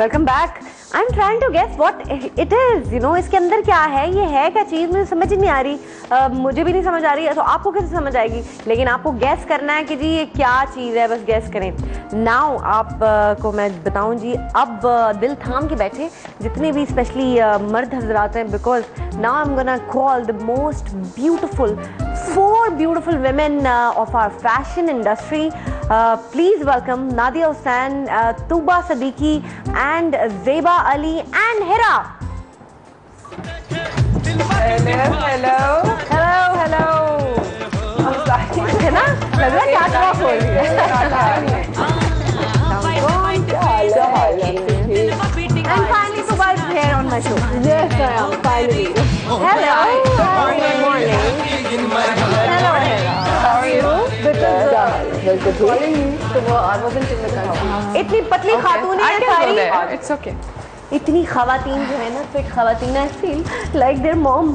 Welcome back. I am trying to guess what it is, you know, इसके अंदर क्या है, ये है क्या चीज़, मुझे समझ ही नहीं आ रही। मुझे भी नहीं समझ आ रही है, तो आपको कैसे समझ आएगी? लेकिन आपको गैस करना है कि जी ये क्या चीज़ है, बस गैस करें। नाउ आप को मैं बताऊं जी, अब दिल थाम के बैठे जितने भी स्पेशली मर्द हजरात हैं, because now I am gonna call the most beautiful 4 beautiful women of our fashion industry. Please welcome Nadia Hussain, Tuba Siddiqui and Zeba Ali and Hira. Hello. है ना, लग रहा है क्या टॉक हो रही है। And finally Tuba is here on my show. Yes, I am. Finally. Hello. Good morning. Hello Hira. How are you? Because calling you, so I wasn't in the country. इतनी पतली खातून है सारी। It's okay. इतनी खवातीन जो है ना, fit खवातीन, I feel like their mom.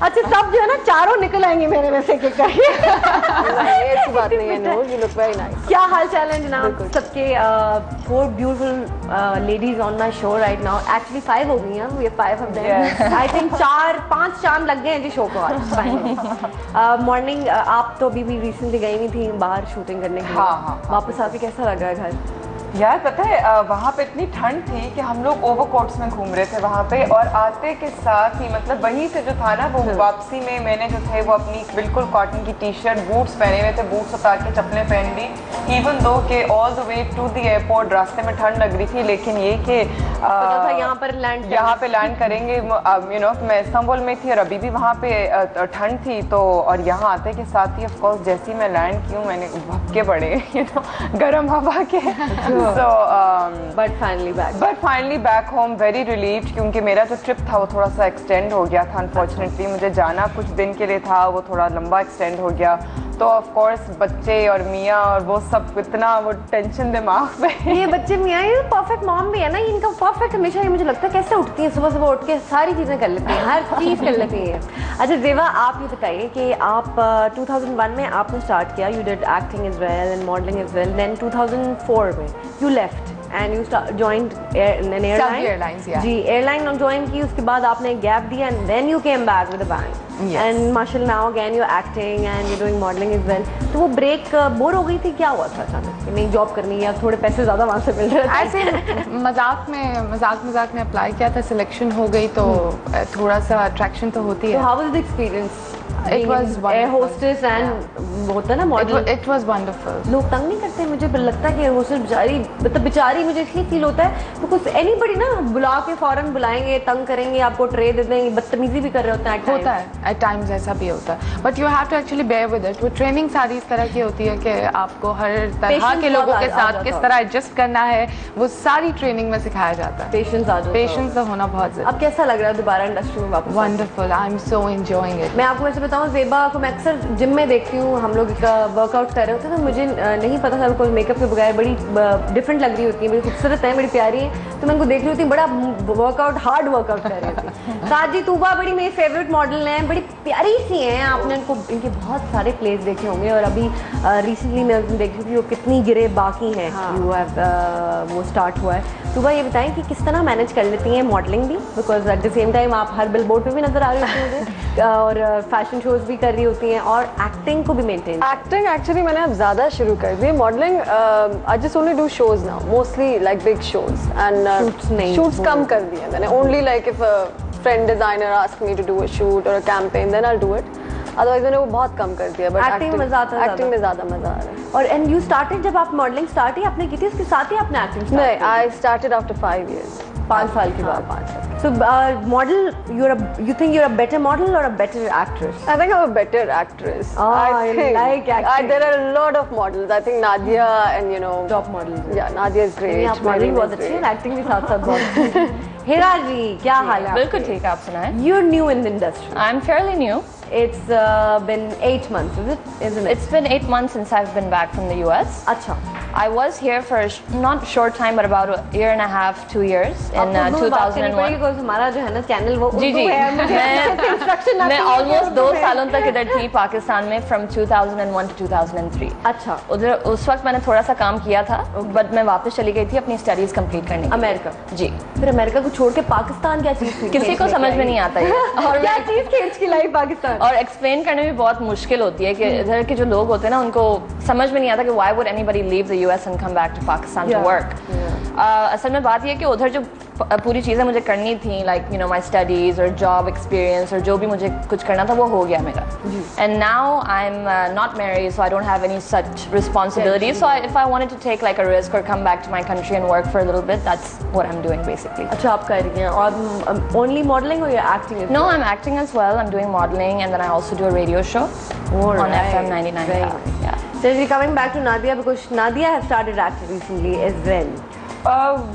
अच्छा, सब जो है ना चारों निकल आएंगे मेरे में से एक करके। ये अच्छी बात नहीं है, नूर, you look very nice. क्या हाल चाल है जनाब सबके? 4 beautiful ladies on my show right now. Actually 5 हो गई हैं, we have 5 of them. I think 4-5 चांद लग गए हैं जी शो को आज। मॉर्निंग आप तो अभी भी रिसेंटली गई नहीं थी बाहर शूटिंग करने के लिए। हाँ। वापस आके कैसा लग रहा है घर? यार पता है वहाँ पे इतनी ठंड थी कि हम लोग ओवरकोट्स में घूम रहे थे वहाँ पे, और आते के साथ ही मतलब वहीं से जो था ना, वो वापसी में मैंने जो थे वो अपनी बिल्कुल कॉटन की टी-शर्ट, बूट्स पहने हुए थे, बूट्स उतार के चप्पलें पहन ली, इवन दो के all the way to the airport रास्ते में ठंड लग रही थी, लेकिन ये कि यहाँ पे लैंड करेंगे, यू नो, मैं इस्तांबुल में थी और अभी भी वहाँ पे ठंड थी, तो और यहाँ आते के साथ ही ऑफकोर्स जैसे ही मैं लैंड की हूँ मैंने भपके पड़े, यू नो, गर्म हवा के। So, but finally back home very relieved, क्योंकि मेरा जो ट्रिप था वो थोड़ा सा एक्सटेंड हो गया था। अनफॉर्चुनेटली मुझे जाना कुछ दिन के लिए था, वो थोड़ा लंबा एक्सटेंड हो गया, तो ऑफ कोर्स बच्चे और मियाँ और वो सब इतना वो टेंशन दिमाग पे। ये बच्चे मियाँ, ये परफेक्ट मॉम भी है ना, इनका परफेक्ट हमेशा ये मुझे लगता है कैसे उठती है सुबह उठ के सारी चीज़ें कर लेती हैं, हर चीज़ कर लेती हैं। अच्छा जेबा, आप ये बताइए कि आप 2001 में आपने स्टार्ट किया, you did acting as well and modelling as well, then 2004 में you left and you joined an airline. Saudi Airlines, yeah. जी, एयरलाइन ज्वाइन की, उसके बाद आपने गैप दिया and then you came back with a bang. Yes. And माशाल्लाह now again you're acting and you're doing modeling as well. तो वो break bore हो गई थी, क्या हुआ था अचानक कि नहीं जॉब करनी है, थोड़े पैसे ज़्यादा वहाँ से मिल रहे थे? ऐसे मजाक में अप्लाई किया था, सिलेक्शन हो गई, तो थोड़ा सा अट्रैक्शन तो होती है। So how was the experience? It was air hostess and होता है ना मॉडल। It was wonderful. लोग तंग नहीं करते? मुझे लगता है कि एयर होस्टेस बेचारी, मतलब बेचारी मुझे इसलिए फील होता है बिकॉज एनीबडी ना बुला के फौरन बुलाएंगे, तंग करेंगे, आपको ट्रे दे देंगे, बदतमीजी भी कर रहे होते हैं। होता है एट टाइम्स, ऐसा भी होता है, but you have to actually bear with it. वो ट्रेनिंग सारी इस तरह की होती है कि आपको हर तरह के लोगों के साथ किस तरह एडजस्ट करना है, वो सारी ट्रेनिंग में सिखाया जाता है। पेशेंस आ जाता है, पेशेंस तो होना बहुत ज़रूरी। अब कैसा लग रहा है दोबारा इंडस्ट्री में वापस? Wonderful, I am so enjoying it. मैं आपको ऐसे बताऊँ, ज़ेबा को मैं अक्सर जिम में देखती हूँ, हम लोग वर्कआउट कर रहे होते हैं, तो मुझे नहीं पता था बिकॉज मेकअप के बगैर बड़ी डिफरेंट लग रही होती है, बड़ी खूबसूरत है, बड़ी प्यारी है, तो मैं उनको देख रही होती हूँ, बड़ा वर्कआउट, हार्ड वर्कआउट कर रही होती है। साथ जी तूबा बड़ी मेरी फेवरेट मॉडल हैं, बड़ी प्यारी सी हैं, आपने उनको इनके बहुत सारे प्लेस देखे होंगे, और अभी रिसेंटली मैं देख रही थी वो कितनी गिरे बाकी हैं, यू हैव वो स्टार्ट हुआ है। तूबा ये बताएं कि किस तरह मैनेज कर लेती हैं मॉडलिंग भी, because at the same time आप हर बिल बोर्ड पर भी नजर आ रही होती हैं मुझे, और फैशन शोज भी कर रही होती हैं, और एक्टिंग को भी मेंटेन। एक्टिंग एक्चुअली मैंने अब ज़्यादा शुरू कर दी। Modelling I just only do shows now, mostly like big shows, and shoots कम कर दिए मैंने। Only like if a friend designer ask me to do a shoot or a campaign, then I do it, otherwise मैंने वो बहुत कम कर दिया। But acting में ज़्यादा मजा आ रहा है। और एंड यू स्टार्टेड, जब आप मॉडलिंग स्टार्ट ही आपने की थी, उसके साथ ही आपने एक्टिंग? नहीं, आई स्टार्टेड आफ्टर 5 years, 5 साल के बाद। 5 साल। So model, you think you're a better model or a better actress? I think I'm a better actress. I like acting. There are a lot of models. I think Nadia and top models. Yeah, Nadia is great. आप modelling बहुत अच्छी है, acting भी साथ साथ बहुत। हिरा जी क्या हाल है? बिल्कुल ठीक है, आप सुनाएं? You're new in the industry. I'm fairly new. It's been 8 months, isn't it? It's been 8 months since I've been back from the US. अच्छा. I was here for not short time, but about a year and a half, 2 years in 2001. हमारा जो है ना channel वो जी जी मैं almost 2 सालों तक इधर थी पाकिस्तान में, फ्रॉम 2001 to 2003. अच्छा. उधर उस वक्त मैंने थोड़ा सा काम किया था, बट मैं वापस चली गई थी अपनी स्टडीज कंप्लीट करने के लिए. अमेरिका. जी. फिर अमेरिका को छोड़ के पाकिस्तान क्या चीज थी? किसी को समझ में नहीं आता है और क्या चीज खेच की लाइफ पाकिस्तान, और एक्सप्लेन करने में बहुत मुश्किल होती है कि इधर के जो लोग होते हैं ना उनको समझ में नहीं आता कि why would anybody leave the US and come back to Pakistan to work. असल में बात ये कि उधर जो पूरी चीज़ें मुझे करनी थी, like you know my studies और जॉब एक्सपीरियंस और जो भी मुझे कुछ करना था वो हो गया मेरा. And now I am not married, so I don't have any such responsibility. So if I wanted to take like a risk और come back to my country and work for a little bit, that's what I am doing basically. अच्छा, आप कर रही हैं और only modelling और acting? No, I'm acting as well. I'm doing modeling and then I also do a radio show on FM 99. Yeah. So we're coming back to Nadia because Nadia has started acting recently as well.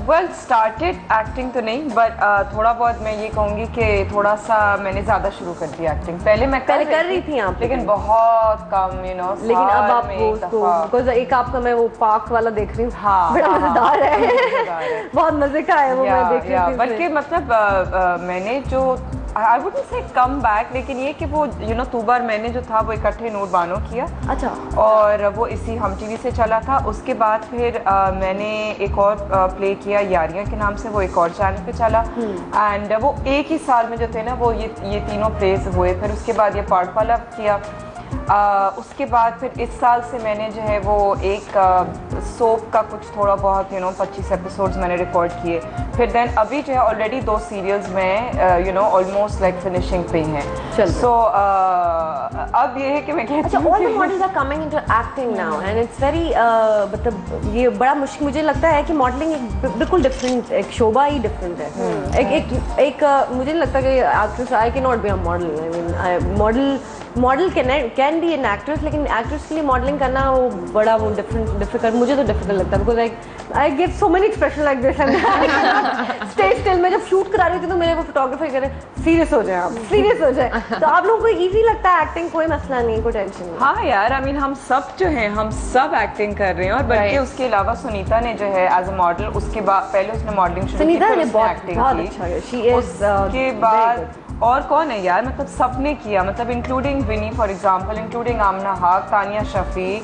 Well started acting तो नहीं, but थोड़ा बहुत मैं ये कहूँगी कि थोड़ा सा मैंने ज़्यादा शुरू कर दिया एक्टिंग. पहले मैं कर रही थी आप, लेकिन बहुत कम, यू नो. लेकिन अब आप उसको एक आपका मैं वो पार्क वाला देख रही हूँ. हाँ, बड़ा मजेदार है. बहुत मजे का है वो. मैं देख रही थी. बल्कि मतलब मैंने जो I wouldn't say come back, लेकिन ये कि वो यू नो 2 बार मैंने जो था वो इकट्ठे नूर बानो किया. अच्छा. और वो इसी हम टीवी से चला था. उसके बाद फिर मैंने एक और प्ले किया यारियां के नाम से, वो एक और चैनल पे चला. एंड वो एक ही साल में जो थे ना वो ये तीनों प्लेज हुए. फिर उसके बाद ये पार्ट वाला किया. उसके बाद फिर इस साल से मैंने जो है वो एक सोप का कुछ थोड़ा बहुत 25 एपिसोड्स मैंने रिकॉर्ड किए. फिर देन अभी जो है ऑलरेडी 2 सीरियल्स में ऑलमोस्ट लाइक फिनिशिंग पे हैं. सो अब ये है कि मैं कहती हूँ all the models are coming into acting now and it's very मतलब ये बड़ा मुश्किल मुझे लगता है कि मॉडलिंग बिल्कुल डिफरेंट, एक शोभा ही डिफरेंट है. एक मुझे नहीं लगता कि actress I can not be a model. I mean model can be an actress, लेकिन एक्ट्रेस के लिए मॉडलिंग करना वो बड़ा वो डिफिकल्ट मुझे तो डिफिकल्ट लगता है. Because I give so many expression like this and stage still में जब शूट करा रही थी तो मेरे को फोटोग्राफर कह रहे सीरियस हो जाए, आप सीरियस हो जाए. तो आप लोगों को इजी लगता है एक्टिंग? कोई मसला नहीं, कोई टेंशन नहीं. हाँ यार, आई मीन हम सब जो हैं हम सब एक्टिंग कर रहे हैं. और बल्कि उसके अलावा सुनीता ने जो है एज अ मॉडल, उसके बाद पहले उसने मॉडलिंग शुरू की, सुनीता ने बहुत एक्टिंग की. उसके बाद और कौन है यार, मतलब सबने किया, मतलब including Vinnie for example, including Amna Haq, Tania Shafi,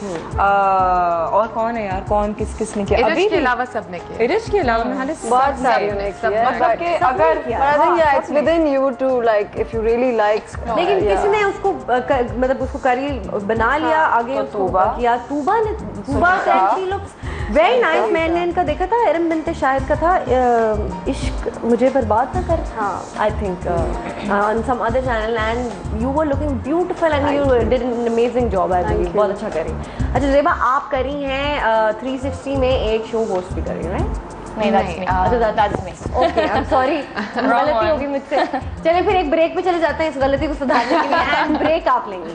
और कौन है यार, कौन किसने किया? अभी के अलावा सबने किया. इरिश के अलावा मैंने बहुत सारे ने किया. मतलब कि अगर it's within you to like if you really like. लेकिन किसी ने उसको मतलब उसको करियर बना लिया, आगे उसको किया. Tuba she looks very nice. मैंने इनका देखा था, इरम बिनते शाहिद का था, इश्क मुझे बर्बाद ना कर. हाँ, I think on some other channel and you were looking beautiful and you did an amazing job. I believe बहुत अच्छा करी. अच्छा ज़ेबा, आप करी हैं 360 में एक शो होस्ट भी करी, राइट? नहीं, that's me. Okay, I'm sorry. गलती होगी मुझसे. चलिए फिर एक ब्रेक पे चले जाते हैं इस गलती को सुधारने के लिए. एंड ब्रेक आप लेंगी.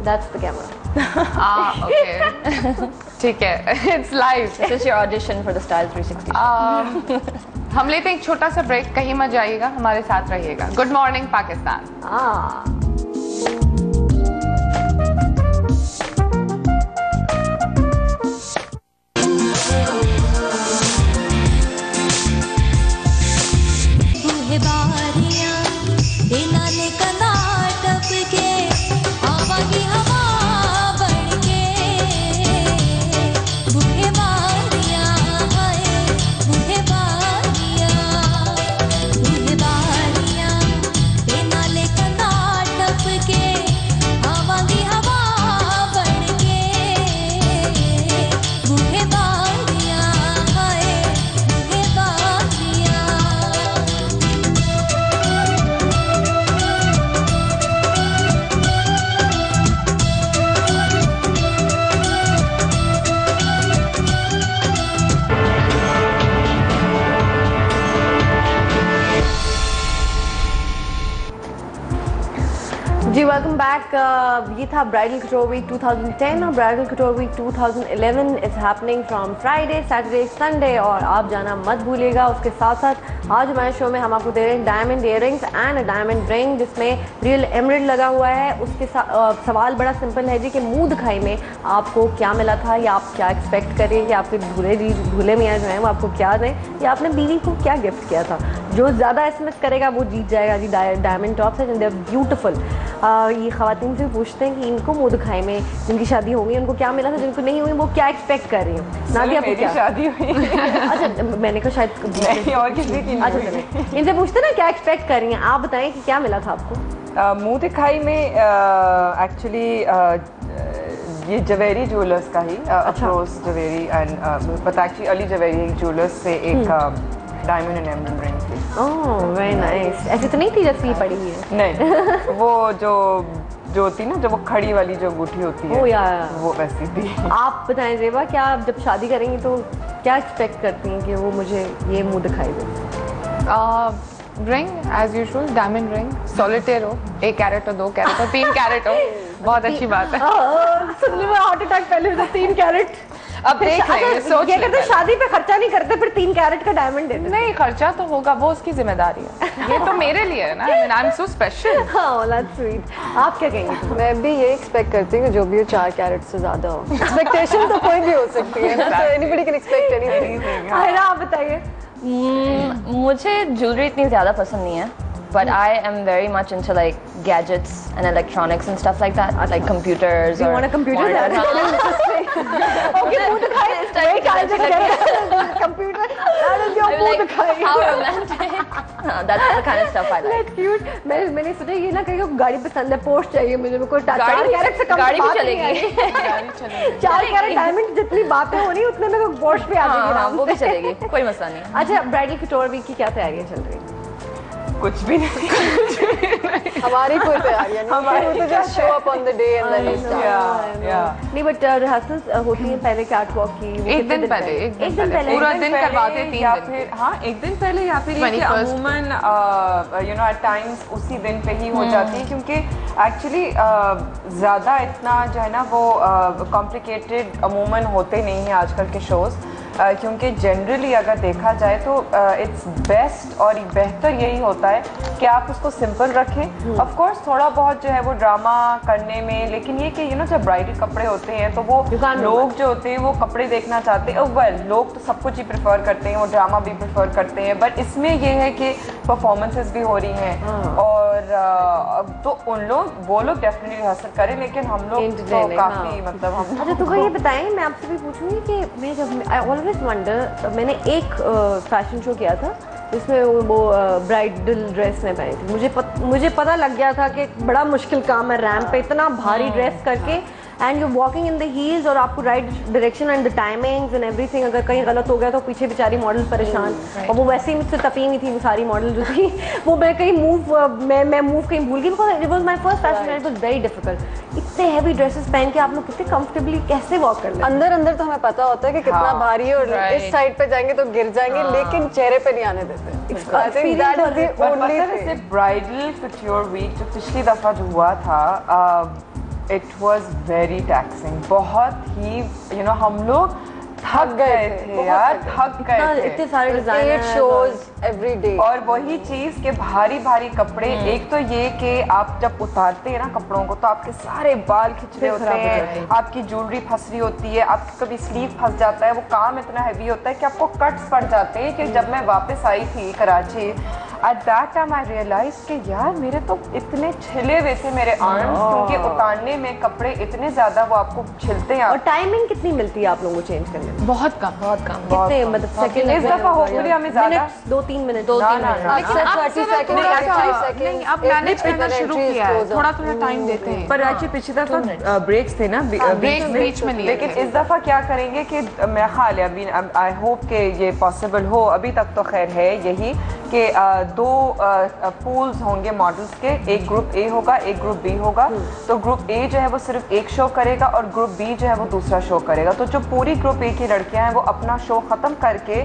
That's the camera. Okay. ठीक है. It's live. This is your audition for the Style 360. हम लेते हैं एक छोटा सा ब्रेक. कहीं मत जाइएगा, हमारे साथ रहिएगा. Good morning Pakistan. ये था ब्राइडल कटोर वीक 2010 और bridal couture week 2011 is happening from Friday Saturday Sunday, और आप जाना मत भूलिएगा। उसके साथ साथ आज हमारे शो में हम आपको दे रहे हैं diamond earrings and diamond ring जिसमें रियल एमराल्ड लगा हुआ है। उसके साथ सवाल बड़ा सिंपल है जी कि मुंह दिखाई में आपको क्या मिला था, या आप क्या एक्सपेक्ट करें कि आपके दूल्हे मियाँ जो हैं वो आपको क्या दें, या आपने बीवी को क्या गिफ्ट किया था। जो ज़्यादा एसएमएस करेगा वो जीत जाएगा जी डायमंड टॉप्स है, दे ब्यूटीफुल। ये ख़वातीन से पूछते हैं कि इनको मुंह दिखाई में जिनकी शादी होगी उनको क्या मिला था, जिनको नहीं हुई वो क्या एक्सपेक्ट कर रही हैं। नादिया आपको क्या शादी हुई? अच्छा मैंने कहा शायद नहीं और किसी की अच्छा चलिए इनसे पूछते ना क्या एक्सपेक्ट कर रही हैं, आप बताएं कि क्या मिला था आपको। मुंह दिखाई में एक्चुअली ये जवेरी ज्वेलर्स का ही अफरोज जवेरी एंड पता एक्चुअली अली जवेरी ज्वेलर्स से एक डायमंड एंड एमराल्ड रिंग थी। Oh very nice. ऐसी तो नहीं थी जैसी पड़ी है? नहीं वो जो होती ना जो वो खड़ी वाली जो अंगूठी होती है वो वैसी थी। आप बताएं ज़ेबा, क्या आप जब शादी करेंगी तो क्या एक्सपेक्ट करती हैं कि वो मुझे ये मुंह दिखाई दे? Ring as usual, diamond ring, solitaire हो, 1 कैरेट हो, 2 कैरेट हो, 3 कैरेट हो, बहुत अच्छी बात है। सुनने में हार्ट अटैक पहले से 3 कैरेट। अब देख लेंगे, सोच ये कहते शादी पे खर्चा नहीं करते फिर 3 कैरेट का डायमंड देते। नहीं खर्चा तो होगा, वो उसकी जिम्मेदारी है, ये तो मेरे लिए है ना, आई एम सो स्पेशल। हाँ दैट्स स्वीट। आप क्या कहेंगे? मैं भी ये एक्सपेक्ट करती हूँ कि जो भी हो 4 कैरेट से ज्यादा हो। एक्सपेक्टेशन तो कोई भी हो सकती है ना, so anybody can expect anything। Ayra आप बताइए। मुझे ज्वेलरी इतनी ज़्यादा पसंद नहीं है, but I am very much into like gadgets and electronics and stuff like that, like computers. You want a computer? Okay, मुंह दिखाई। Wait, I'll just get a computer. That is your मुंह दिखाई। How romantic. That's the kind of stuff I like. That's cute. मैंने सोचा ये ना कहीं गाड़ी पसंद है, पोर्श चाहिए मुझे, कोई 4 कैरेट से कम गाड़ी भी बात नहीं चलेगी। आएगी। 4 कैरेट डायमंड जितनी बातें होनी उतने में तो पोर्श पे आ जाएगी। हाँ, वो भी चलेगी, कोई मसला नहीं। अच्छा ब्राइडल कटोर वीक की क्या तैयारियां चल रही हैं? कुछ भी नहीं। हमारी कोई तैयारियां नहीं, हमारी तो just show up on the day and then we start. नहीं बट रिहर्सल्स होती हैं पहले कैटवॉक की। एक दिन पहले पूरा दिन करवाते हैं, 3 या दिन फिर हाँ एक दिन पहले, या फिर ये कि अमूमन यू नो एट टाइम्स उसी दिन पे ही हो जाती है, क्योंकि एक्चुअली ज़्यादा इतना जो है ना वो कॉम्प्लिकेटेड अमूमन होते नहीं हैं आजकल के शोज़, क्योंकि जनरली अगर देखा जाए तो इट्स बेस्ट और बेहतर यही होता है कि आप उसको सिंपल रखें। ऑफ कोर्स थोड़ा बहुत जो है वो ड्रामा करने में, लेकिन ये कि यू नो जब ब्राइडल कपड़े होते हैं तो वो लोग जो होते हैं वो कपड़े देखना चाहते हैं। वेल लोग तो सब कुछ ही प्रेफर करते हैं, वो ड्रामा भी प्रेफर करते हैं, बट इसमें ये है कि परफॉर्मेंसेस भी हो रही हैं और तो वो लोग डेफिनेटली रिहर्सल करें, लेकिन हम लोग तो काफ़ी मतलब हम। अच्छा तो ये बताएं, मैं आपसे भी पूछूंगी कि मैं जब आई ऑलवेज वंडर, मैंने एक फैशन शो किया था जिसमें वो ब्राइडल ड्रेस में पहनी थी। मुझे पता लग गया था कि बड़ा मुश्किल काम है रैम्प पे इतना भारी ड्रेस करके, and you walking in the heels और आपको right direction and the timings and everything, अगर कहीं गलत हो गया तो पीछे बेचारी मॉडल परेशान। और वो वैसे ही मुझसे तपी हुई थी वो सारी मॉडल जो थी, वो मैं कहीं मैं मूव कहीं भूल गई, because it was my first fashion and it was very difficult. इतने हैवी ड्रेसेस पहन के आप लोग कितने कंफर्टेबली कैसे वॉक कर लेते हैं? अंदर तो हमें पता होता है कि कितना भारी है और इस साइड पे जाएंगे तो गिर जाएंगे, लेकिन चेहरे पे नहीं आने देते। ब्राइडल कटोर वीक जो पिछली दफा जो हुआ था इट वॉज वेरी टैक्सिंग, बहुत ही यू नो हम लोग थक गए थे यार, थक गए थे। इतने सारे डिजाइन शोज एवरी डे, और वही चीज के भारी भारी कपड़े। एक तो ये कि आप जब उतारते हैं ना कपड़ों को तो आपके सारे बाल खिंच रहे होते हैं, आपकी ज्वेलरी फंस रही होती है, आपकी कभी स्लीव फंस जाता है, वो काम इतना हैवी होता है कि आपको कट्स पड़ जाते हैं। कि जब मैं वापस आई थी Karachi at that time I realise कि यार मेरे तो इतने छिले हुए थे मेरे आर्म्स, क्योंकि उतारने में कपड़े इतने ज्यादा वो आपको छिलते हैं। और टाइमिंग कितनी मिलती है आप लोगों को चेंज करने में? बहुत कम। कितने मतलब सेकंड? इस दफा होपफुली हमें ज्यादा 2-3 मिनट। अब मैनेज करना शुरू किया है, थोड़ा टाइम देते हैं, पर एक्चुअली पिछली दफा ब्रेक्स थे ना, ब्रेक बीच में लिए लेकिन इस दफा क्या करेंगे कि मेरा ख्याल है अभी आई होप कि ये पॉसिबल हो, अभी तक तो खैर है यही कि 2 पूल्स होंगे मॉडल्स के, एक ग्रुप ए होगा एक ग्रुप बी होगा। तो ग्रुप ए जो है वो सिर्फ एक शो करेगा और ग्रुप बी जो है वो दूसरा शो करेगा। तो जो पूरी ग्रुप ए की लड़कियां हैं वो अपना शो खत्म करके